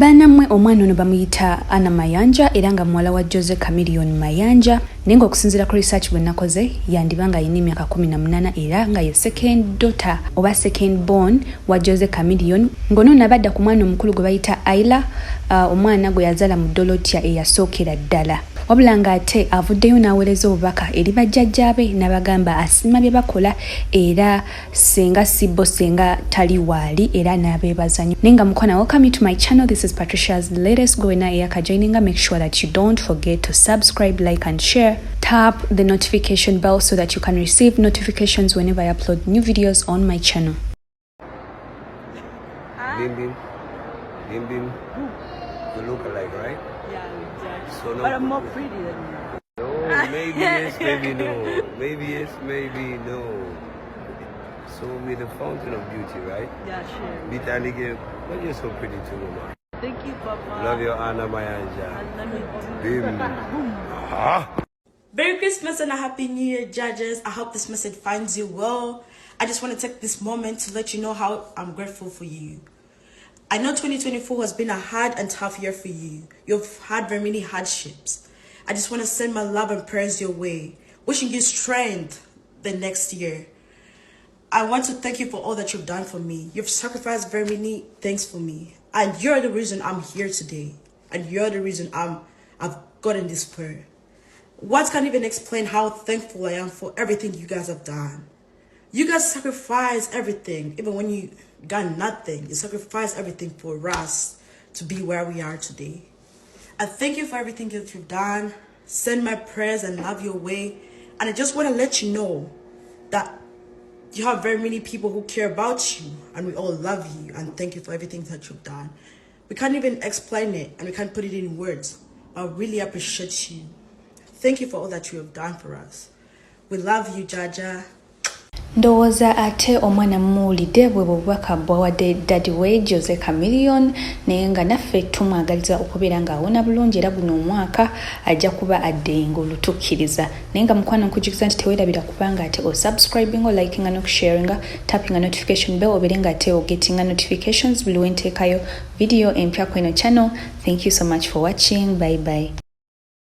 Banamwe omwana ono bamuyita Mayanja era nga muwala wa Jose Chameleone Mayanja naye ng'okusinziira ku research bwe nakoze yandiba nga alina emyaka 18 era nga ye second daughter oba second born wa Jose Chameleone ng'ono nabadda ku mwana omukulu gwe bayita Ayla omwana gwe yazaala mu Dolotya eyasookera ddala wabula ng'ate avuddeyo n'aweereza obubaka eri bajjajjaabe n'abagamba asiima bye bakola era senga sibbo senga tali waali era n'abeebaza nnyo naye nga mukwana welcome to my channel. This is Patricia's latest going out joining. Make sure that you don't forget to subscribe, like and share. Tap the notification bell so that you can receive notifications whenever I upload new videos on my channel. Bim bim. Bim bim. You look alike, right? Yeah, exactly. So no, but I'm more pretty than you. No, maybe yes, maybe no. Maybe yes, maybe no. So we're the fountain of beauty, right? Yeah, sure. Bitali, but you're so pretty too, man. Thank you, Papa. Love your Anna Mayanja. I love you too. Bim. Merry Christmas and a Happy New Year, judges. I hope this message finds you well. I just want to take this moment to let you know how I'm grateful for you. I know 2024 has been a hard and tough year for you. You've had very many hardships. I just want to send my love and prayers your way, wishing you strength the next year. I want to thank you for all that you've done for me. You've sacrificed very many things for me. And you're the reason I'm here today. And you're the reason I've gotten this prayer. Words can't even explain how thankful I am for everything you guys have done. You guys sacrificed everything. Even when you got nothing, you sacrificed everything for us to be where we are today. I thank you for everything that you've done. Send my prayers and love your way. And I just want to let you know that you have very many people who care about you, and we all love you, and thank you for everything that you've done. We can't even explain it, and we can't put it in words. I really appreciate you. Thank you for all that you have done for us. We love you, Jaja. Ndowooza ate omwana muwulidde bwe bubaka bwawadde daddy we Jose Chameleone naye nga naffe tumwagaliza okubeera ng'awona bulungi era guno omwaka ajja kuba addenga olutukkiriza naye nga mukwano nkujukiza nti teweerabira kubanga ate osubscribinga olikinga n'okusharinga tappinga notification bell obeere nga ate ogetinga notifications buli wenteekayo video empya ku eno channel. Thank you so much for watching. Bye bye.